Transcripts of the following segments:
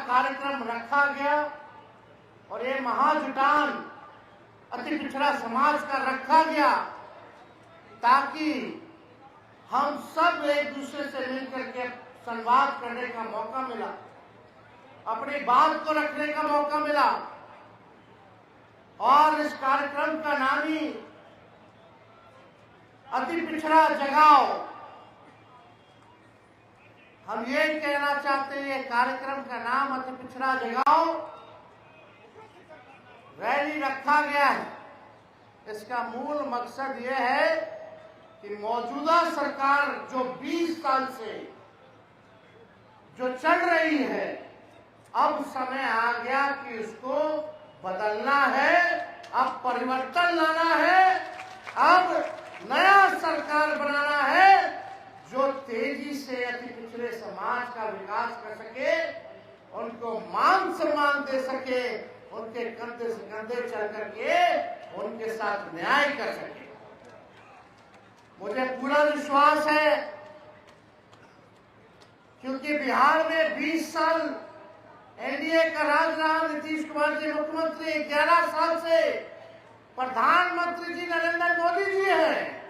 कार्यक्रम रखा गया और ये महाजुटान अति पिछड़ा समाज का रखा गया ताकि हम सब एक दूसरे से मिलकर के संवाद करने का मौका मिला, अपनी बात को रखने का मौका मिला। और इस कार्यक्रम का नाम ही अति पिछड़ा जगाओ। हम ये कहना चाहते हैं, कार्यक्रम का नाम अति पिछड़ा जगाओ रैली रखा गया है। इसका मूल मकसद ये है कि मौजूदा सरकार जो 20 साल से जो चल रही है, अब समय आ गया कि इसको बदलना है, अब परिवर्तन लाना है, अब नया सरकार बनाना है जो तेजी से अति पिछड़े समाज का विकास कर सके, उनको मान सम्मान दे सके, उनके कंधे से कंधे चल करके उनके साथ न्याय कर सके। मुझे पूरा विश्वास है क्योंकि बिहार में 20 साल एनडीए का राज रहा, नीतीश कुमार जी मुख्यमंत्री, 11 साल से प्रधानमंत्री जी नरेंद्र मोदी जी हैं।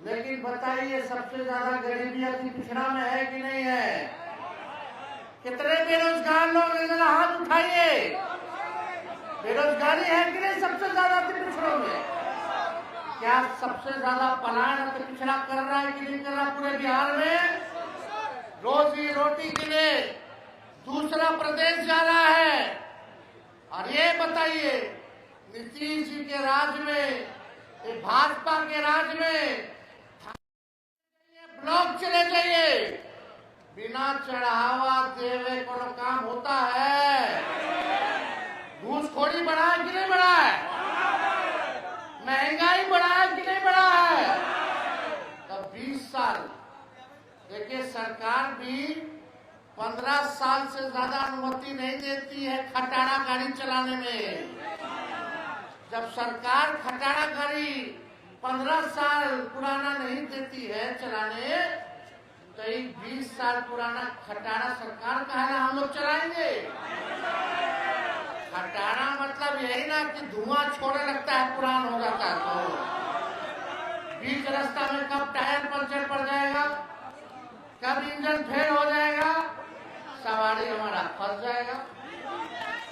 लेकिन बताइए, सबसे ज्यादा गरीबी अति पिछड़ा में है कि नहीं है? कितने बेरोजगार लोग हैं? जरा हाथ उठाइए। बेरोजगारी है कि नहीं सबसे ज्यादा अति पिछड़ों में? क्या सबसे ज्यादा पलायन अति पिछड़ा कर रहा है कि नहीं कर रहा पूरे बिहार में? रोजी रोटी के लिए दूसरा प्रदेश जा रहा है। और ये बताइए, नीतीश जी के राज में, भाजपा के राज में ब्लॉक चले जाइए, बिना चढ़ावा देवे कोनो काम होता है? घूसखोरी बढ़ा है कि नहीं बढ़ा है? महंगाई बढ़ा है कि नहीं बढ़ा है? तब 20 साल देखिए, सरकार भी 15 साल से ज्यादा अनुमति नहीं देती है खटारा गाड़ी चलाने में। जब सरकार खटारा गाड़ी 15 साल पुराना नहीं देती है चलाने, तो एक 20 साल पुराना खटारा सरकार का है ना हम लोग चलाएंगे। खटारा मतलब यही ना कि धुआं छोड़ने लगता है, पुराना हो जाता है तो बीच रास्ता में कब टायर पंचर पड़ जाएगा, कब इंजन फेल हो जाएगा, सवारी हमारा फंस जाएगा।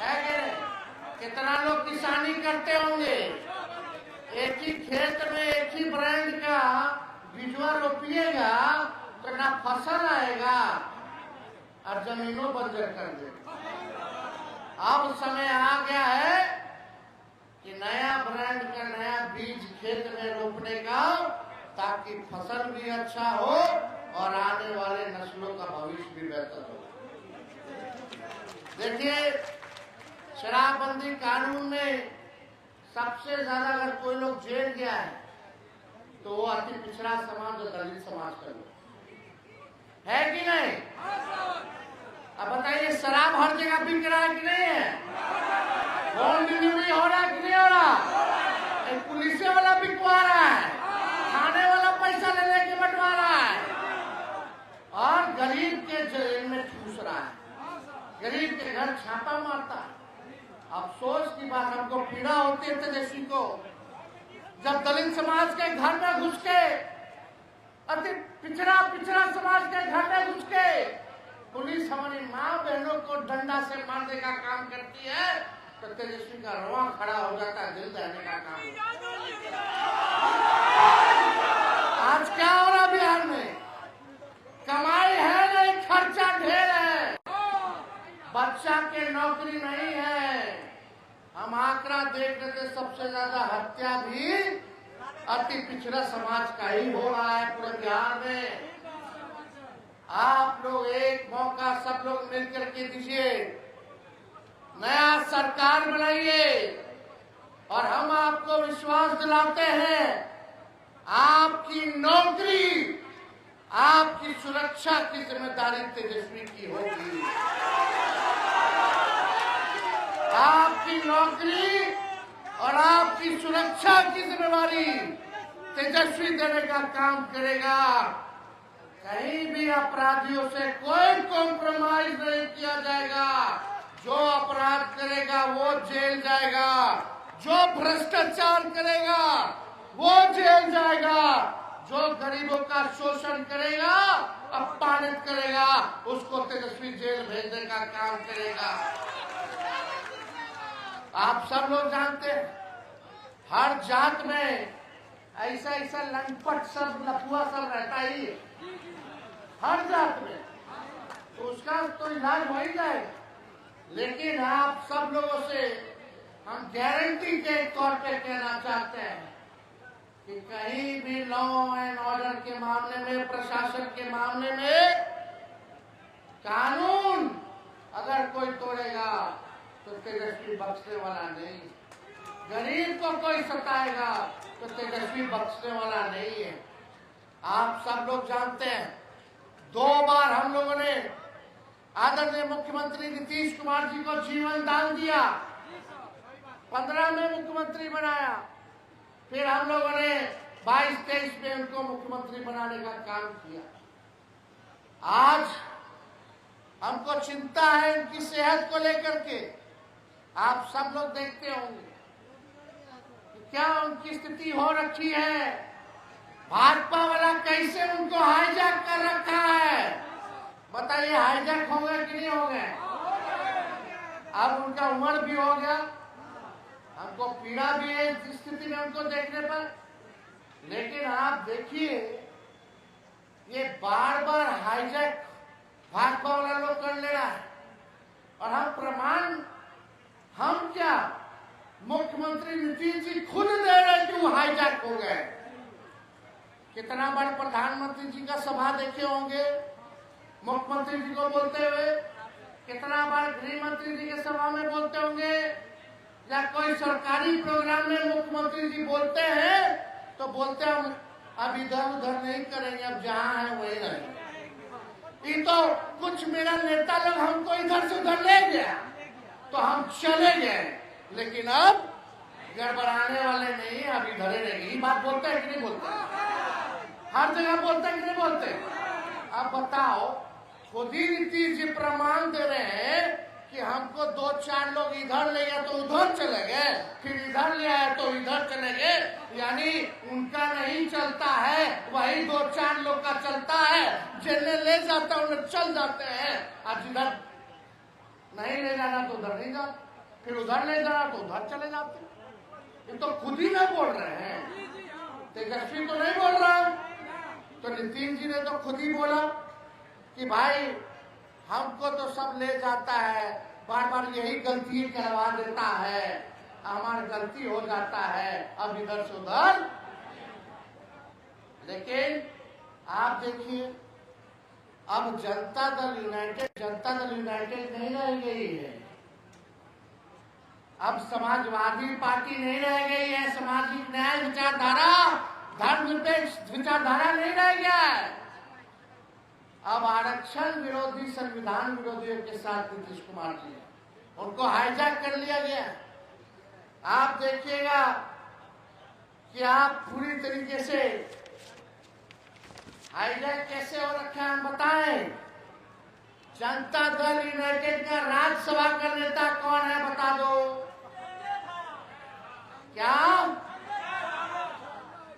है कि कितना लोग किसानी करते होंगे, एक ही खेत में एक ही ब्रांड का बीजवा रोपिएगा तो ना फसल आएगा और जमीनों बंजर कर देगा। अब समय आ गया है कि नया ब्रांड का नया बीज खेत में रोपने का, ताकि फसल भी अच्छा हो और आने वाले नस्लों का भविष्य भी बेहतर हो। देखिए, शराबबंदी कानून में सबसे ज्यादा अगर कोई लोग जेल गया है तो वो अति पिछड़ा समाज और दलित समाज का लोग है कि नहीं? अब बताइए, शराब हर जगह बिक रहा है कि नहीं है? होम डिलीवरी हो रहा है कि नहीं हो रहा? एक पुलिस वाला बिकवा रहा है, थाने वाला पैसा ले लेके बंटवा रहा है और गरीब के जेल में ठूस रहा है, गरीब के घर छापा मारता है। अफसोस की बात, हमको पीड़ा होती है तेजस्वी को, जब दलित समाज के घर में घुस के, अति पिछड़ा समाज के घर में घुस के पुलिस हमारी माँ बहनों को डंडा से मारने का काम करती है, तो तेजस्वी का रोआ खड़ा हो जाता है, दिल दहने का काम होता है। आज क्या हो रहा बिहार में? कमाई है नहीं, खर्चा ढेर है, बच्चा के नौकरी नहीं है। हम आंकड़ा देख रहे थे, सबसे ज्यादा हत्या भी अति पिछड़ा समाज का ही हो रहा है पूरे बिहार में। आप लोग एक मौका सब लोग मिलकर के दीजिए, नया सरकार बनाइए और हम आपको विश्वास दिलाते हैं, आपकी नौकरी, आपकी सुरक्षा की जिम्मेदारी तेजस्वी की होगी। आपकी नौकरी और आपकी सुरक्षा की जिम्मेदारी तेजस्वी देने का काम करेगा। कहीं भी अपराधियों से कोई कॉम्प्रोमाइज नहीं किया जाएगा। जो अपराध करेगा वो जेल जाएगा, जो भ्रष्टाचार करेगा वो जेल जाएगा, जो गरीबों का शोषण करेगा, अपमानित करेगा, उसको तेजस्वी जेल भेजने का काम करेगा। आप सब लोग जानते हैं हर जात में ऐसा ऐसा लंपट सब लफुआ सब रहता ही है, हर जात में, तो उसका तो इलाज हो ही जाएगा। लेकिन आप सब लोगों से हम गारंटी के तौर पे कहना चाहते हैं कि कहीं भी लॉ एंड ऑर्डर के मामले में, प्रशासन के मामले में कानून अगर कोई तोड़ेगा तो तेजस्वी बख्शने वाला नहीं। गरीब को कोई सताएगा तो तेजस्वी बख्शने वाला नहीं है। आप सब लोग जानते हैं 2 बार हम लोगों ने आदरणीय मुख्यमंत्री नीतीश कुमार जी को जीवन दान दिया, 15 में मुख्यमंत्री बनाया, फिर हम लोगों ने 22-23 में उनको मुख्यमंत्री बनाने का काम किया। आज हमको चिंता है उनकी सेहत को लेकर के। आप सब लोग देखते होंगे कि क्या उनकी स्थिति हो रखी है, भाजपा वाला कैसे उनको हाईजैक कर रखा है। बताइए हाईजैक हो गए कि नहीं हो गए? अब उनका उम्र भी हो गया, हमको पीड़ा भी है इस स्थिति में उनको देखने पर। लेकिन आप देखिए ये बार बार हाईजैक भाजपा वाला लोग कर ले रहा है, और हम प्रमाण हम क्या मुख्यमंत्री नीतीश जी खुद दे रहे कि वो हाईजैक हो गए। कितना बार प्रधानमंत्री जी का सभा देखे होंगे मुख्यमंत्री जी को बोलते हुए, कितना बार गृह मंत्री जी के सभा में बोलते होंगे, या कोई सरकारी प्रोग्राम में मुख्यमंत्री जी बोलते हैं तो बोलते हम अब इधर उधर नहीं करेंगे, अब जहां है वही रहेंगे। ये तो कुछ मेरा नेता लोग हमको इधर से उधर ले गया तो हम चले गए, लेकिन अब गड़बड़ाने वाले नहीं, अब इधर ही रहेंगे। ये बात बोलते हैं कि नहीं बोलते? हर जगह बोलते हैं कि नहीं बोलते? अब बताओ, खुद ही नीतीश जी प्रमाण दे रहे हैं कि हमको 2-4 लोग इधर ले गए तो उधर चले गए, फिर इधर ले आए तो इधर चले गए। यानी उनका नहीं चलता है, वही 2-4 लोग का चलता है। जिन्हें ले जाता है उन्हें चल जाते हैं, और जिधर नहीं ले जाना तो उधर नहीं जाते, फिर उधर ले जाना तो उधर चले जाते। ये तो खुद ही ना बोल रहे हैं, तेजस्वी तो नहीं बोल रहा। तो नितिन जी ने तो खुद ही बोला कि भाई हमको तो सब ले जाता है, बार बार यही गलती करवा देता है, हमारी गलती हो जाता है, अब इधर से उधर। लेकिन आप देखिए अब जनता दल यूनाइटेड नहीं रह गई है, अब समाजवादी पार्टी नहीं रह गई है, सामाजिक न्याय विचारधारा, धर्मनिरपेक्ष विचारधारा नहीं रह गया है। अब आरक्षण विरोधी, संविधान विरोधियों के साथ नीतीश कुमार जी उनको हाईजैक कर लिया गया। आप देखिएगा कि आप पूरी तरीके से हाईजैक कैसे हो रखा है, हम बताएं। जनता दल यूनाइटेड का राज्यसभा का नेता कौन है बता दो? क्या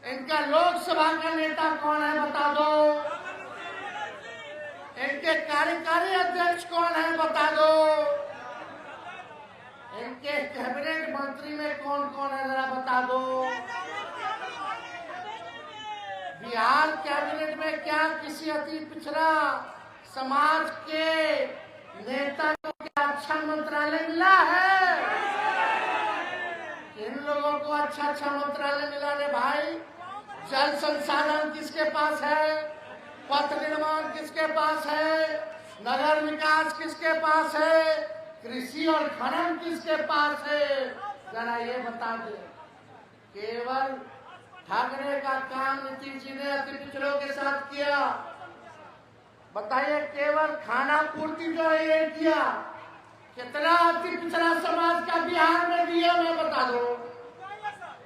इनका लोकसभा का नेता कौन है बता दो? इनके कार्यकारी अध्यक्ष कौन है बता दो? इनके कैबिनेट मंत्री में कौन कौन है जरा बता दो? बिहार कैबिनेट में क्या किसी अति पिछड़ा समाज के नेता को क्या अच्छा मंत्रालय मिला है? इन लोगों को अच्छा मंत्रालय मिला रे भाई। जल संसाधन किसके पास है? पथ निर्माण किसके पास है? नगर विकास किसके पास है? कृषि और खनन किसके पास है? जरा ये बता दे। केवल ठगने का काम नीतीश जी ने अति पिछड़ों के साथ किया। बताइए केवल खाना पूर्ति जो है ये किया, कितना अति पिछड़ा समाज का बिहार में डीएम है बता दो?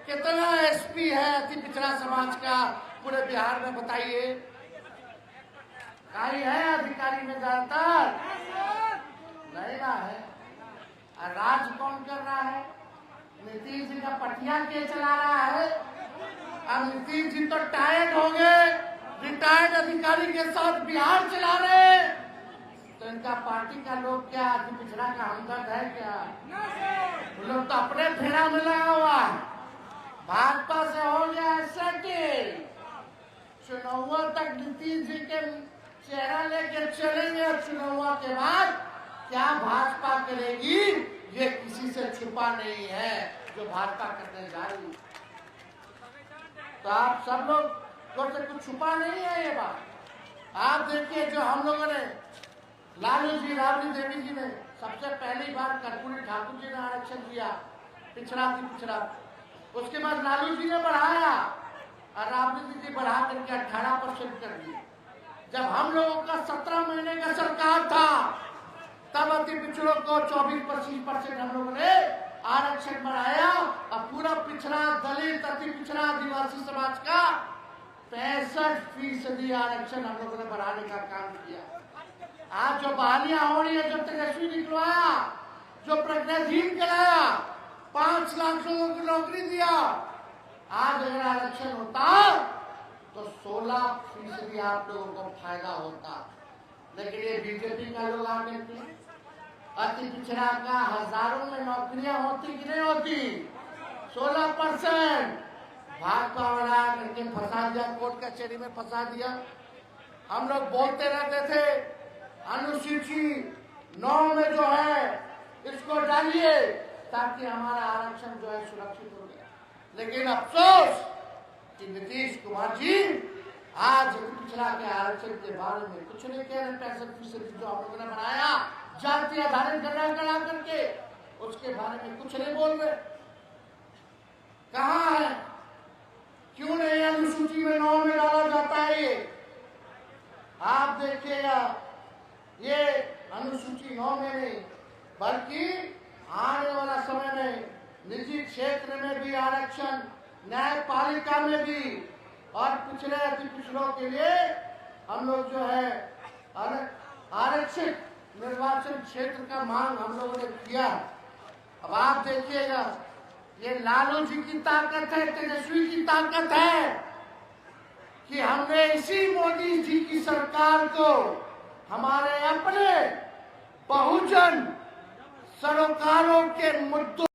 कितना एसपी है अति पिछड़ा समाज का पूरे बिहार में बताइए? कहीं है अधिकारी में ज्यादातर? तकिया के चला रहा है। अब नीतीश जी तो टायर्ड हो गए, रिटायर्ड अधिकारी के साथ बिहार चला रहे, तो इनका पार्टी का लोग क्या अति पिछड़ा का हमदर्द है क्या? वो लोग तो अपने फेरा में लगा हुआ है। भाजपा से हो गया सेटिंग, चुनाव तक नीतीश जी के चेहरा लेकर चलेंगे और चुनाव के बाद क्या भाजपा करेगी ये किसी से छुपा नहीं है जो भाजपा करने जा रही है। तो आप सब लोग से कुछ छुपा नहीं है ये बात। आप देखिए जो हम लोगों ने लालू जी, राबड़ी देवी जी ने सबसे पहली बार कर्पूरी ठाकुर जी ने आरक्षण दिया, पिछड़ा थी पिछड़ा, उसके बाद लालू जी ने बढ़ाया और राबड़ी जी बढ़ा करके 18% कर दिया। जब हम लोगों का 17 महीने का सरकार था तब अति पिछड़ों को 24-25% हम लोगों ने आरक्षण बढ़ाया और पूरा पिछड़ा दलित, अति पिछड़ा आदिवासी समाज का 65% आरक्षण हम लोगों ने बढ़ाने का काम किया। आज जो बहालियां हो रही है, जो तेजस्वी निकलवाया, जो प्रज्ञाधीन कराया, 5 लाख लोगों को नौकरी दिया, आज अगर आरक्षण होता तो 16% आप लोगों को फायदा होता। लेकिन ये बीजेपी का लोग आगे अति पिछड़ा का हजारों में नौकरियां होती कि नहीं होती? 16% भाजपा वाला करके फंसा दिया, कोर्ट कचहरी में फंसा दिया। हम लोग बोलते रहते थे अनुसूची 9 में जो है इसको डालिए ताकि हमारा आरक्षण जो है सुरक्षित हो गया। लेकिन अफसोस कि नीतीश कुमार जी आज पिछड़ा के आरक्षण के बारे में कुछ नहीं कह रहे। 65% जो हम लोगों ने बनाया जाति आधारित गणना करा करके, उसके बारे में कुछ नहीं बोल रहे। कहाँ है? क्यों नहीं अनुसूची में 9 में डाला जाता है? ये आप देखिएगा, ये अनुसूची 9 में नहीं बल्कि आने वाला समय में निजी क्षेत्र में भी आरक्षण, न्यायपालिका में भी, और पिछड़े अति पिछड़ों के लिए हम लोग जो है आरक्षित निर्वाचन क्षेत्र का मांग हम लोगों ने किया। अब आप देखिएगा, ये लालू जी की ताकत है, तेजस्वी की ताकत है कि हमने इसी मोदी जी की सरकार को हमारे अपने बहुजन सरोकारों के मुद्दों